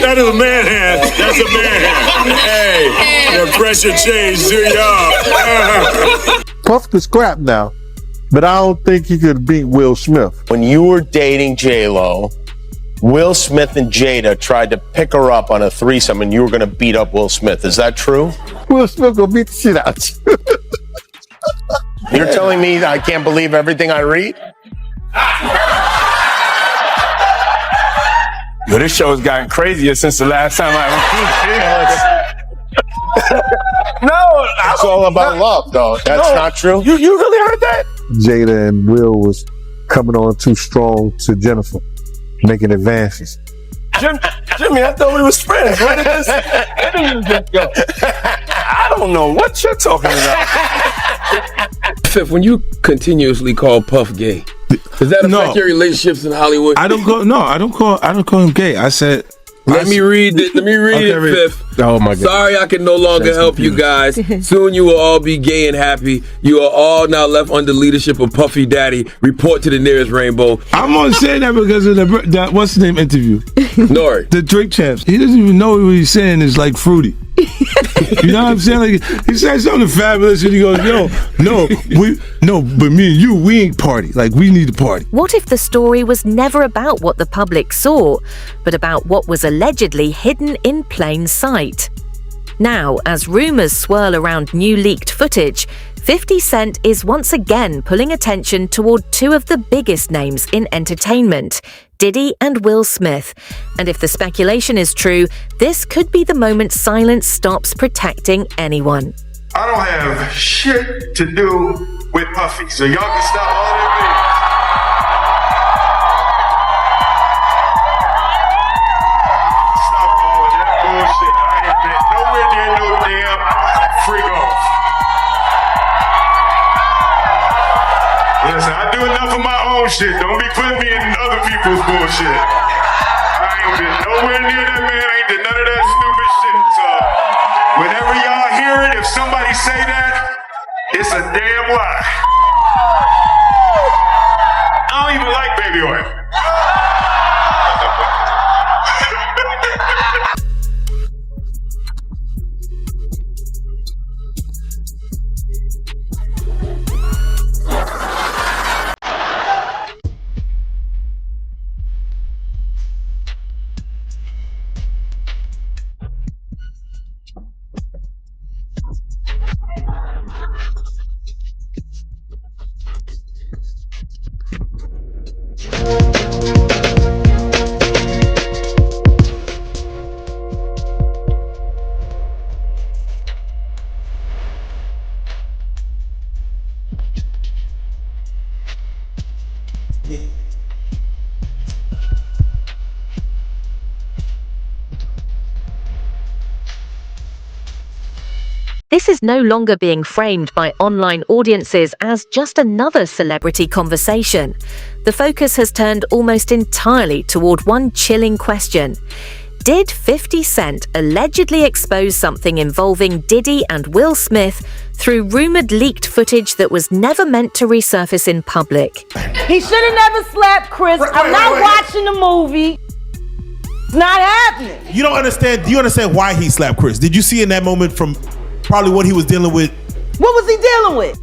That is a man hand. That's a man hand. Hey, the pressure changed to y'all. Puff the scrap now, but I don't think he could beat Will Smith. When you were dating J-Lo, Will Smith and Jada tried to pick her up on a threesome and you were going to beat up Will Smith. Is that true? Will Smith gonna beat the shit out you. You're telling me that I can't believe everything I read? Yo, this show has gotten crazier since the last time No, it's all about love, though. That's not true. You really heard that? Jada and Will was coming on too strong to Jennifer, making advances. Jimmy, I thought we was friends. Where did this go? I don't know what you're talking about. Fifth, when you continuously call Puff gay, does that affect your relationships in Hollywood? I don't call him gay. I said, Let me read it, Fifth. Oh my God. Sorry I can no longer help you guys. Soon you will all be gay and happy. You are all now left under leadership of Puffy Daddy. Report to the nearest rainbow. I'm only saying that because of that what's the name interview? Nori. The Drink Champs. He doesn't even know what he's saying is like fruity. You know what I'm saying? Like, he said something fabulous and he goes, but me and you, we ain't party. Like, we need to party. What if the story was never about what the public saw, but about what was allegedly hidden in plain sight? Now, as rumors swirl around new leaked footage, 50 Cent is once again pulling attention toward two of the biggest names in entertainment, Diddy and Will Smith. And if the speculation is true, this could be the moment silence stops protecting anyone. I don't have shit to do with Puffy, so y'all can stop all that Stop all that bullshit. I ain't been nowhere near no damn freak off. Listen, I do enough of my own shit. Don't be putting me in other people's bullshit. I ain't been nowhere near that man. I ain't did none of that stupid shit. So whenever y'all hear it, if somebody say that, it's a damn lie. I don't even like baby oil. This is no longer being framed by online audiences as just another celebrity conversation. The focus has turned almost entirely toward one chilling question. Did 50 Cent allegedly expose something involving Diddy and Will Smith through rumored leaked footage that was never meant to resurface in public? He should have never slapped Chris. I'm not watching the movie. It's not happening. You don't understand. Do you understand why he slapped Chris? Did you see in that moment from probably what he was dealing with? What was he dealing with?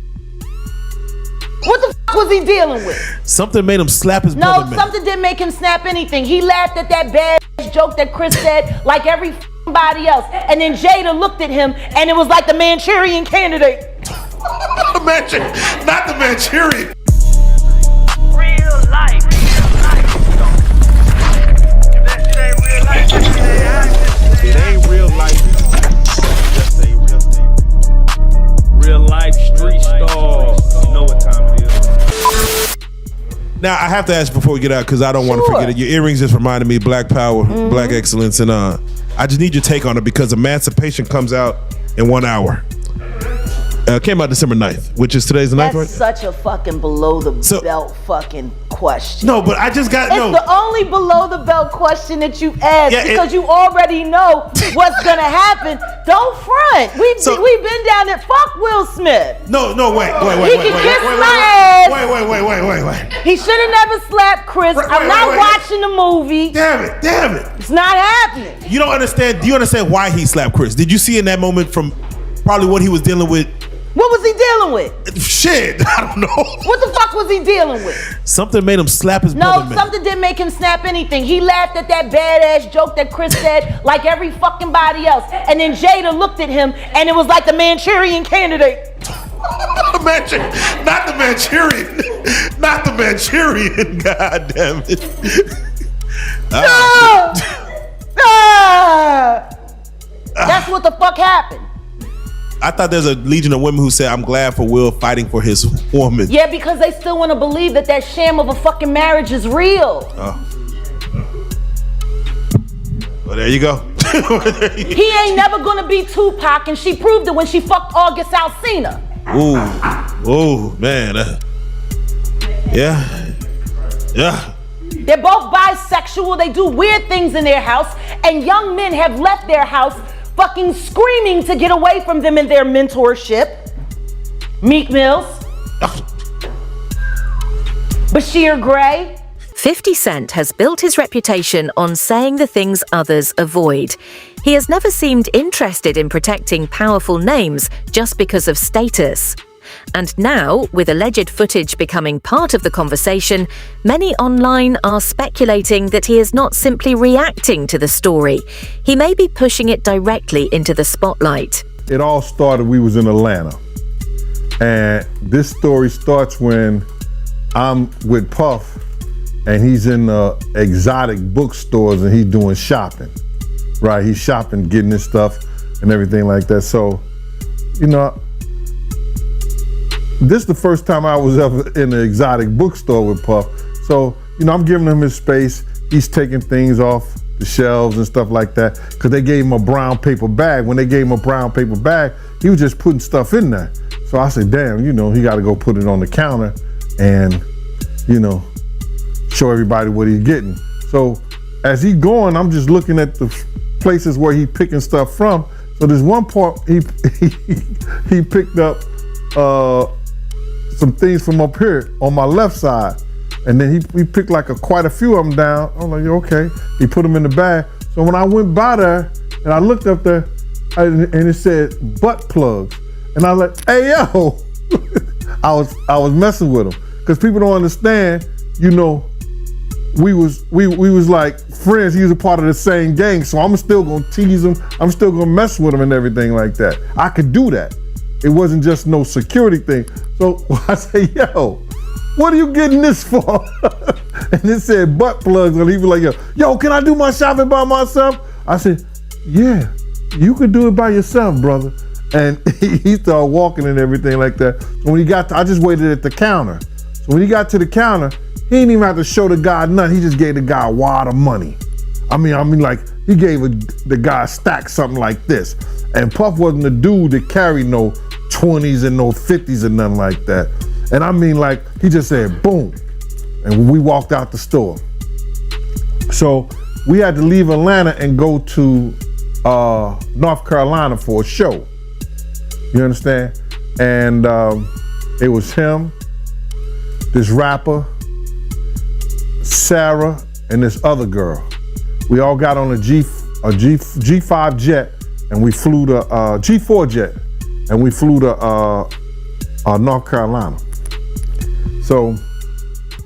What the f was he dealing with? Something made him slap his brother. No, something didn't make him snap anything. He laughed at that bad joke that Chris said like everybody else. And then Jada looked at him and it was like the Manchurian Candidate. Not the Manchurian. Real life. It ain't real life. Just say real thing. Real life street star. You know what time it is. Now I have to ask before we get out because I don't want to forget it. Your earrings just reminded me of Black Power, Black Excellence, and I just need your take on it because Emancipation comes out in 1 hour. Came out December 9th, which is today's the 9th, right? That's such a fucking below the belt fucking question. No, but I just got It's the only below the belt question that you asked because you already know what's gonna happen. Don't front. We've been down there. Fuck Will Smith. No, wait. He can kiss my ass. Wait. He should have never slapped Chris. I'm not watching the movie. Damn it. It's not happening. You don't understand. Do you understand why he slapped Chris? Did you see in that moment from probably what he was dealing with? What was he dealing with? Shit, I don't know. What the fuck was he dealing with? Something made him slap his brother, man. No, something didn't make him snap anything. He laughed at that badass joke that Chris said like every fucking body else. And then Jada looked at him and it was like the Manchurian Candidate. Not the Manchurian. God damn it. That's what the fuck happened. I thought there's a legion of women who said, I'm glad for Will fighting for his woman. Yeah, because they still want to believe that sham of a fucking marriage is real. Oh. Well, there you go. He ain't never gonna be Tupac, and she proved it when she fucked August Alsina. Ooh, man. Yeah. They're both bisexual. They do weird things in their house, and young men have left their house fucking screaming to get away from them in their mentorship. Meek Mills. Bashir Gray. 50 Cent has built his reputation on saying the things others avoid. He has never seemed interested in protecting powerful names just because of status. And now, with alleged footage becoming part of the conversation, many online are speculating that he is not simply reacting to the story. He may be pushing it directly into the spotlight. It all started, we was in Atlanta. And this story starts when I'm with Puff and he's in the exotic bookstores and he's doing shopping, right? He's shopping, getting his stuff and everything like that. So, you know, this is the first time I was ever in an exotic bookstore with Puff. So, you know, I'm giving him his space. He's taking things off the shelves and stuff like that because they gave him a brown paper bag. When they gave him a brown paper bag, he was just putting stuff in there. So I said, damn, you know, he got to go put it on the counter and, you know, show everybody what he's getting. So as he going, I'm just looking at the places where he picking stuff from. So there's one part he picked up some things from up here on my left side. And then he picked like quite a few of them down. I'm like, okay. He put them in the bag. So when I went by there and I looked up there and it said butt plugs. And I was like, hey, yo. I was messing with him. Because people don't understand, you know, we was like friends. He was a part of the same gang. So I'm still gonna tease him. I'm still gonna mess with him and everything like that. I could do that. It wasn't just no security thing. So I say, yo, what are you getting this for? And it said butt plugs. And he was like, yo, can I do my shopping by myself? I said, yeah, you could do it by yourself, brother. And he started walking and everything like that. So when he got I just waited at the counter. So when he got to the counter, he didn't even have to show the guy nothing. He just gave the guy a wad of money. I mean, like he gave the guy a stack something like this. And Puff wasn't the dude that carried no 20s and no 50s and nothing like that. And I mean, like, he just said, boom. And we walked out the store. So we had to leave Atlanta and go to North Carolina for a show. You understand? And it was him, this rapper, Sarah, and this other girl. We all got on a G5 jet, and we flew to G4 jet, and we flew to North Carolina. So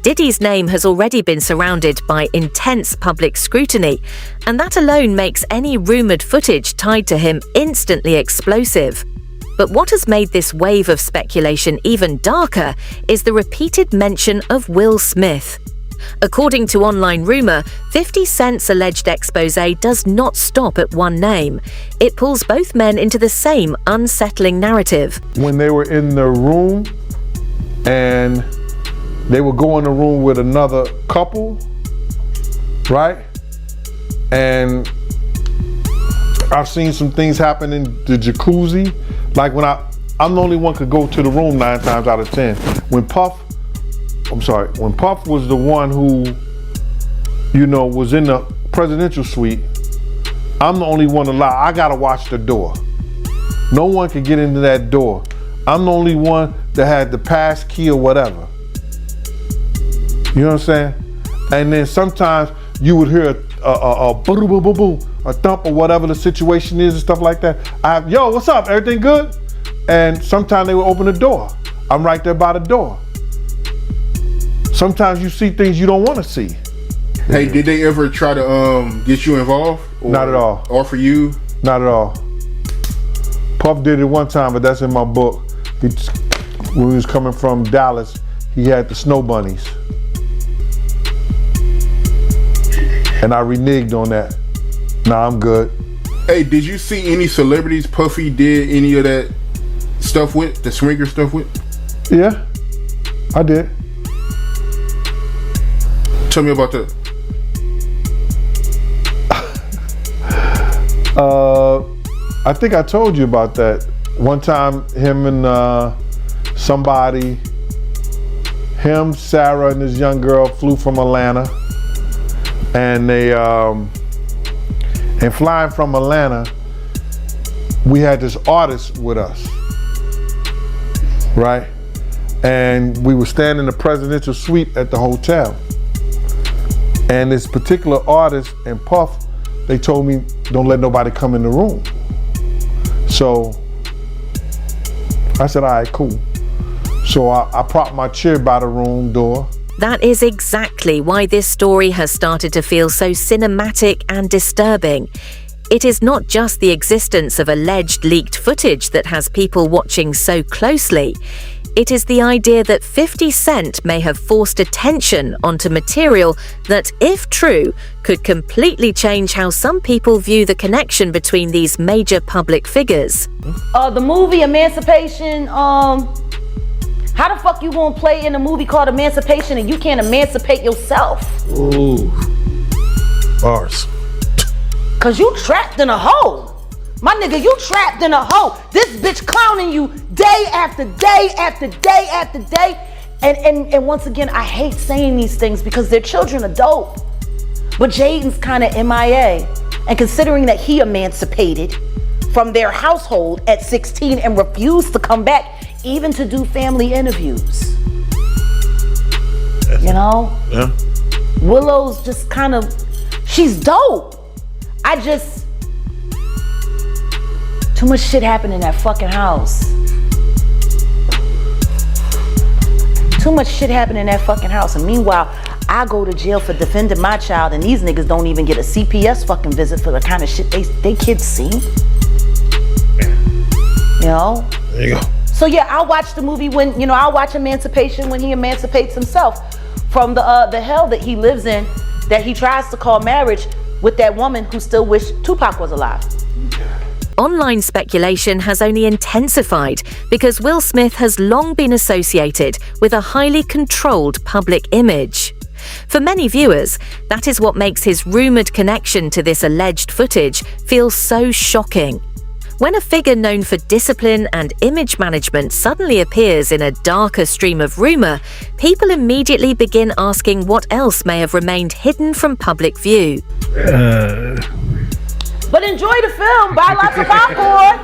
Diddy's name has already been surrounded by intense public scrutiny, and that alone makes any rumored footage tied to him instantly explosive. But what has made this wave of speculation even darker is the repeated mention of Will Smith. According to online rumor, 50 Cent's alleged expose does not stop at one name. It pulls both men into the same unsettling narrative. When they were in the room and they would go in the room with another couple, right? And I've seen some things happen in the jacuzzi. Like when I'm the only one could go to the room 9 times out of 10. When Puff I'm sorry, when Puff was the one who, you know, was in the presidential suite, I'm the only one allowed. I gotta watch the door. No one can get into that door. I'm the only one that had the pass key or whatever. You know what I'm saying? And then sometimes you would hear a boo boo boo boo, a thump or whatever the situation is and stuff like that. Yo, what's up? Everything good? And sometimes they would open the door. I'm right there by the door. Sometimes you see things you don't want to see. Hey, did they ever try to get you involved? Or Not at all. Offer you? Not at all. Puff did it one time, but that's in my book. When he was coming from Dallas, he had the snow bunnies. And I reneged on that. Nah, I'm good. Hey, did you see any celebrities Puffy did any of that stuff with? The swinger stuff with? Yeah, I did. Tell me about that. I think I told you about that. One time, him and somebody, him, Sarah, and this young girl flew from Atlanta. And they, and flying from Atlanta, we had this artist with us, right? And we were staying in the presidential suite at the hotel. And this particular artist and Puff, they told me, don't let nobody come in the room. So I said, all right, cool. So I propped my chair by the room door. That is exactly why this story has started to feel so cinematic and disturbing. It is not just the existence of alleged leaked footage that has people watching so closely. It is the idea that 50 Cent may have forced attention onto material that, if true, could completely change how some people view the connection between these major public figures. The movie Emancipation, how the fuck you gonna play in a movie called Emancipation and you can't emancipate yourself? Ooh. Bars. Cause you trapped in a hole. My nigga, you trapped in a hole. This bitch clowning you day after day after day after day. And once again, I hate saying these things because their children are dope. But Jaden's kind of MIA. And considering that he emancipated from their household at 16 and refused to come back even to do family interviews. You know? Yeah. Willow's just kind of, she's dope. Too much shit happened in that fucking house. Too much shit happened in that fucking house. And meanwhile, I go to jail for defending my child and these niggas don't even get a CPS fucking visit for the kind of shit they kids see. You know? There you go. So yeah, I'll watch the movie when, you know, I'll watch Emancipation when he emancipates himself from the hell that he lives in, that he tries to call marriage with that woman who still wished Tupac was alive. Online speculation has only intensified because Will Smith has long been associated with a highly controlled public image. For many viewers, that is what makes his rumored connection to this alleged footage feel so shocking. When a figure known for discipline and image management suddenly appears in a darker stream of rumor, people immediately begin asking what else may have remained hidden from public view. But enjoy the film, buy lots of popcorn.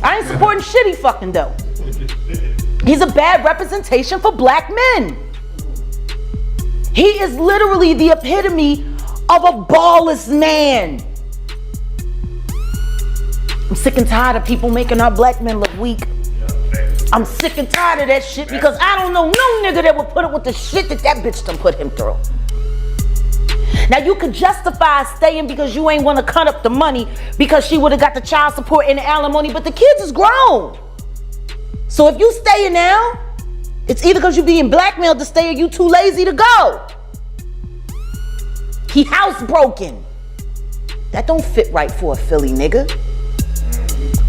I ain't supporting shit he fucking do. He's a bad representation for black men. He is literally the epitome of a ballless man. I'm sick and tired of people making our black men look weak. I'm sick and tired of that shit because I don't know no nigga that would put up with the shit that bitch done put him through. Now you could justify staying because you ain't want to cut up the money because she would have got the child support and the alimony, but the kids is grown. So if you staying now, it's either because you being blackmailed to stay or you too lazy to go. He housebroken. That don't fit right for a Philly nigga.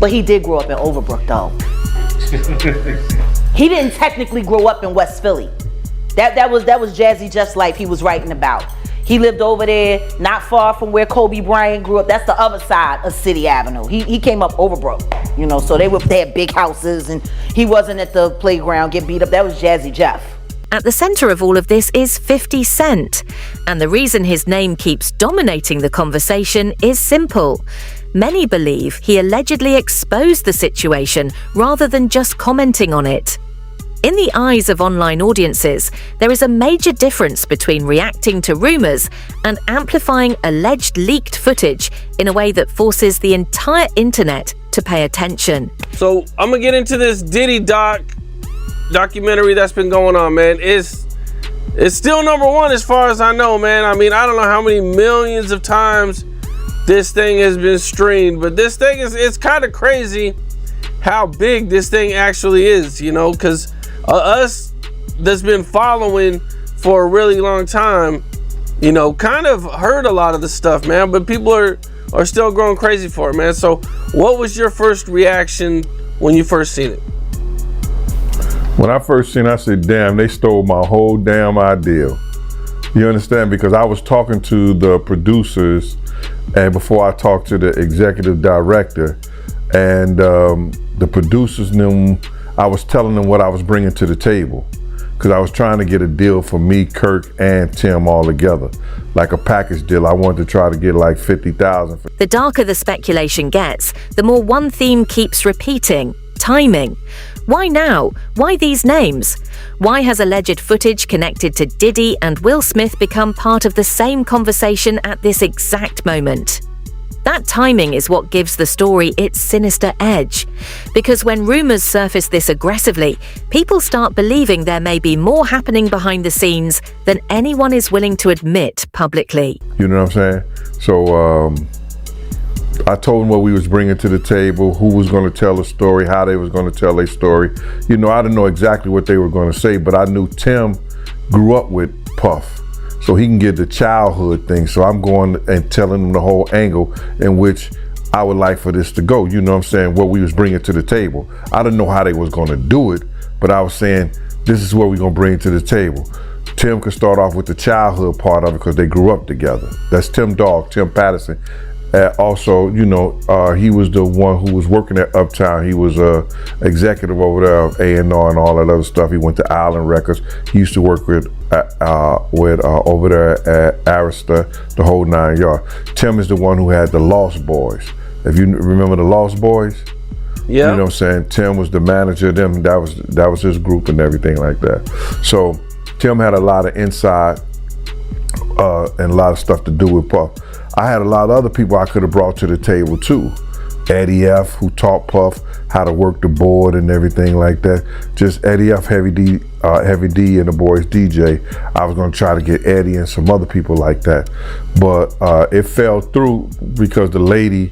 But he did grow up in Overbrook though. He didn't technically grow up in West Philly. That was Jazzy Just Life he was writing about. He lived over there, not far from where Kobe Bryant grew up. That's the other side of City Avenue. He came up overbrook, you know, so they had big houses, and he wasn't at the playground get beat up. That was Jazzy Jeff. At the center of all of this is 50 Cent. And the reason his name keeps dominating the conversation is simple. Many believe he allegedly exposed the situation rather than just commenting on it. In the eyes of online audiences, there is a major difference between reacting to rumors and amplifying alleged leaked footage in a way that forces the entire internet to pay attention. So I'm gonna get into this Diddy documentary that's been going on, man. It's still number one as far as I know, man. I mean, I don't know how many millions of times this thing has been streamed, but this thing it's kind of crazy how big this thing actually is, you know, because us that's been following for a really long time, you know, kind of heard a lot of the stuff, man, but people are still going crazy for it, man. So what was your first reaction when you first seen it? When I first seen it, I said, damn, they stole my whole damn idea. You understand? Because I was talking to the producers, and before I talked to the executive director, and the producers knew, I was telling them what I was bringing to the table, because I was trying to get a deal for me, Kirk, and Tim all together, like a package deal. I wanted to try to get like 50,000. The darker the speculation gets, the more one theme keeps repeating: timing. Why now? Why these names? Why has alleged footage connected to Diddy and Will Smith become part of the same conversation at this exact moment? That timing is what gives the story its sinister edge. Because when rumors surface this aggressively, people start believing there may be more happening behind the scenes than anyone is willing to admit publicly. You know what I'm saying? So I told them what we was bringing to the table, who was going to tell the story, how they was going to tell their story. You know, I didn't know exactly what they were going to say, but I knew Tim grew up with Puff, so he can get the childhood thing. So I'm going and telling them the whole angle in which I would like for this to go. You know what I'm saying? What we was bringing to the table. I didn't know how they was going to do it, but I was saying, this is what we're going to bring to the table. Tim could start off with the childhood part of it because they grew up together. That's Tim Dog, Tim Patterson. Also, you know, he was the one who was working at Uptown. He was executive over there of A&R and all that other stuff. He went to Island Records. He used to work with over there at Arista, the whole 9 yards. Tim is the one who had the Lost Boys. If you remember the Lost Boys, yeah, you know what I'm saying. Tim was the manager of them. That was his group and everything like that. So Tim had a lot of inside and a lot of stuff to do with Puff. I had a lot of other people I could have brought to the table too. Eddie F, who taught Puff how to work the board and everything like that. Just Eddie F, Heavy D, and the boys DJ. I was gonna try to get Eddie and some other people like that, but it fell through because the lady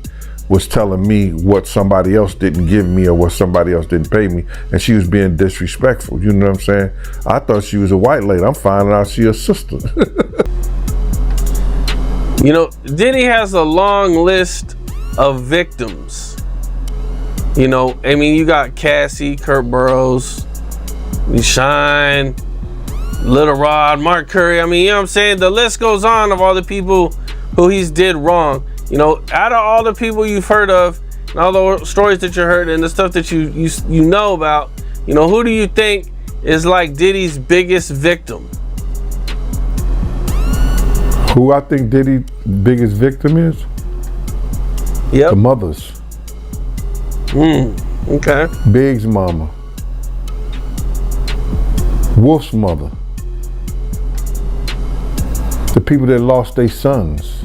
was telling me what somebody else didn't give me or what somebody else didn't pay me, and she was being disrespectful. You know what I'm saying? I thought she was a white lady. I'm finding out she a sister. You know, Diddy has a long list of victims. You know, I mean, you got Cassie, Kurt Burrows, Shine, Little Rod, Mark Curry. I mean, you know what I'm saying? The list goes on of all the people who he's did wrong. You know, out of all the people you've heard of and all the stories that you heard and the stuff that you know about, you know, who do you think is like Diddy's biggest victim? Who I think Diddy's biggest victim is? Yep. The mothers. Okay. Big's mama. Wolf's mother. The people that lost their sons.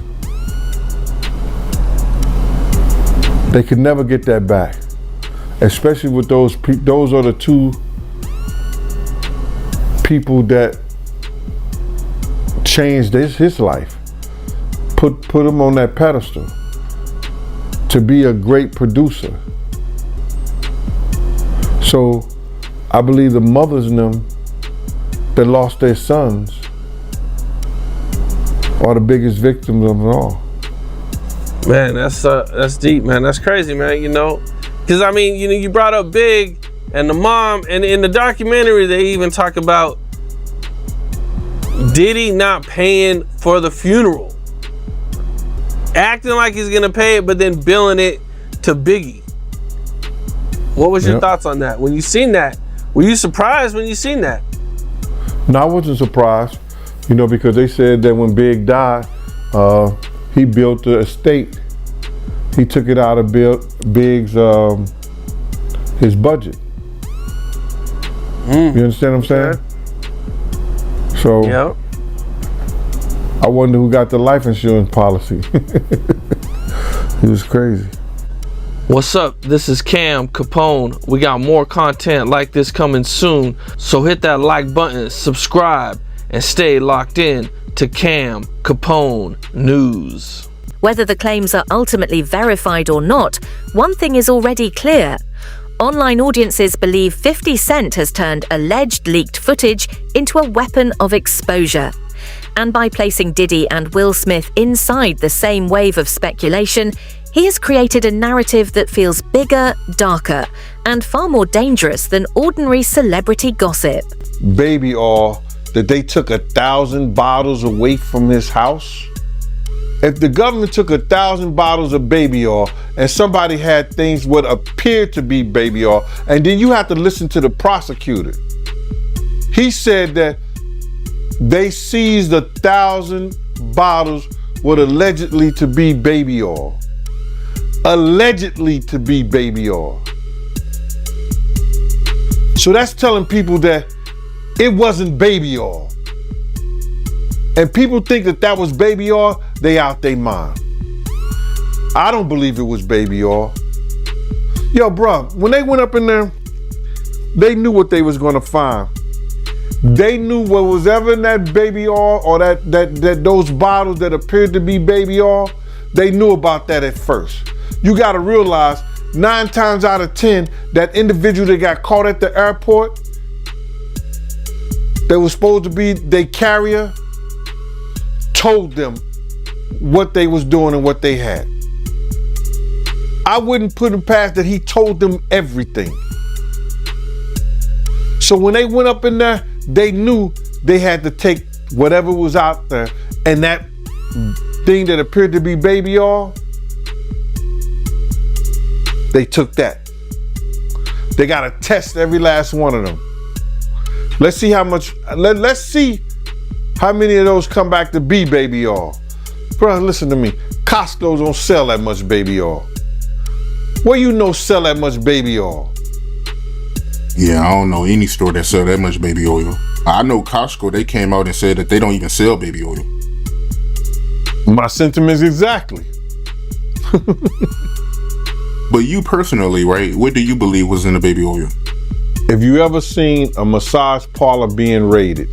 They could never get that back. Especially with those are the two people that changed his life, put him on that pedestal to be a great producer. So I believe the mothers in them that lost their sons are the biggest victims of it all. Man, that's deep, man. That's crazy, man. You know, because I mean, you know, you brought up Big and the mom, and in the documentary they even talk about Diddy not paying for the funeral. Acting like he's gonna pay it, but then billing it to Biggie. What was your thoughts on that? When you seen that, were you surprised when you seen that? No, I wasn't surprised, because they said that when Big died, he built the estate. He took it out of Big's his budget. You understand what I'm saying? So I wonder who got the life insurance policy. It was crazy. What's up? This is Cam Capone. We got more content like this coming soon, so hit that like button, subscribe, and stay locked in to Cam Capone News. Whether the claims are ultimately verified or not, one thing is already clear. Online audiences believe 50 Cent has turned alleged leaked footage into a weapon of exposure. And by placing Diddy and Will Smith inside the same wave of speculation, he has created a narrative that feels bigger, darker, and far more dangerous than ordinary celebrity gossip. Baby oil that they took 1,000 bottles away from his house. If the government took 1,000 bottles of baby oil and somebody had things what appeared to be baby oil, and then you have to listen to the prosecutor. He said that they seized 1,000 bottles what allegedly to be baby oil. Allegedly to be baby oil. So that's telling people that it wasn't baby oil. And people think that that was baby oil, they out their mind. I don't believe it was baby oil. Yo, bro, when they went up in there, they knew what they was gonna find. They knew what was ever in that baby oil or that those bottles that appeared to be baby oil, they knew about that at first. You gotta realize 9 times out of 10, that individual that got caught at the airport, that was supposed to be their carrier, told them what they was doing and what they had. I wouldn't put him past that he told them everything. So when they went up in there, they knew they had to take whatever was out there, and that thing that appeared to be baby oil, they took that. They gotta test every last one of them. Let's see how much, let's see how many of those come back to be baby oil. Bro, listen to me. Costco don't sell that much baby oil. Where you know sell that much baby oil? Yeah, I don't know any store that sell that much baby oil. I know Costco, they came out and said that they don't even sell baby oil. My sentiments exactly. But you personally, right, what do you believe was in the baby oil? If you ever seen a massage parlor being raided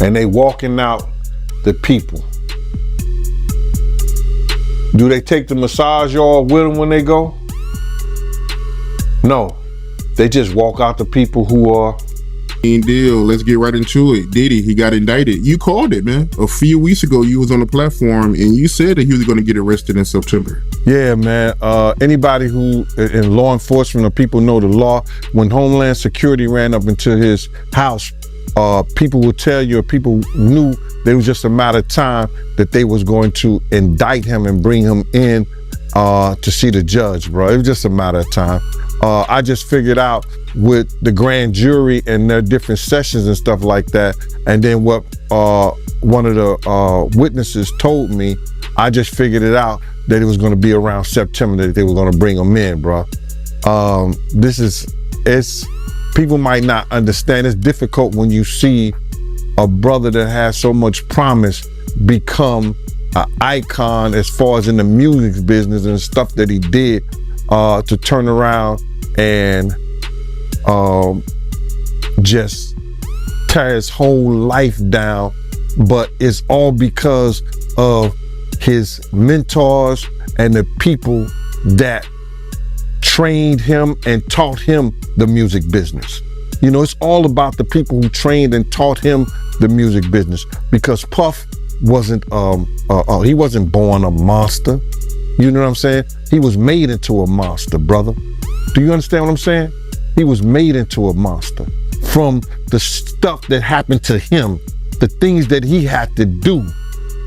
and they walking out the people, do they take the massage oil with them when they go? No, they just walk out the people who are. Deal. Let's get right into it. Diddy, he got indicted. You called it, man. A few weeks ago, you was on the platform and you said that he was going to get arrested in September. Yeah, man. Anybody who in law enforcement or people know the law, when Homeland Security ran up into his house, people will tell you, or people knew it was just a matter of time that they was going to indict him and bring him in to see the judge, bro. It was just a matter of time. I just figured out with the grand jury and their different sessions and stuff like that, and then what one of the witnesses told me, I just figured it out that it was going to be around September that they were going to bring him in, bro. It's people might not understand. It's difficult when you see a brother that has so much promise become an icon as far as in the music business and stuff that he did, to turn around and just tear his whole life down. But it's all because of his mentors and the people that trained him and taught him the music business. You know, it's all about the people who trained and taught him the music business, because Puff wasn't he wasn't born a monster. You know what I'm saying? He was made into a monster, brother. Do you understand what I'm saying? He was made into a monster from the stuff that happened to him, the things that he had to do.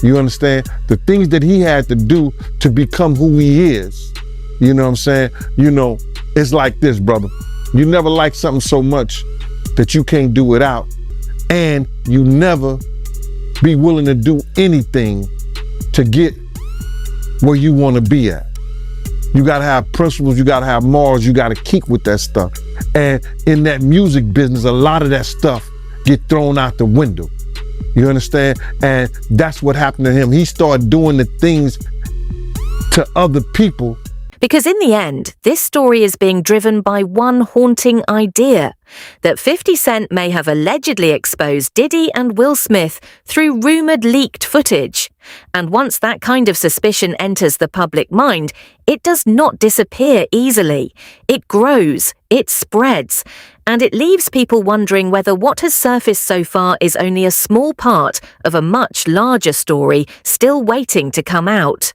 You understand? The things that he had to do to become who he is. You know what I'm saying? You know, it's like this, brother. You never like something so much that you can't do without, and you never be willing to do anything to get where you want to be at. You gotta have principles, you gotta have morals, you gotta keep with that stuff. And in that music business, a lot of that stuff get thrown out the window. You understand? And that's what happened to him. He started doing the things to other people. Because in the end, this story is being driven by one haunting idea, that 50 Cent may have allegedly exposed Diddy and Will Smith through rumored leaked footage. And once that kind of suspicion enters the public mind, it does not disappear easily. It grows, it spreads, and it leaves people wondering whether what has surfaced so far is only a small part of a much larger story still waiting to come out.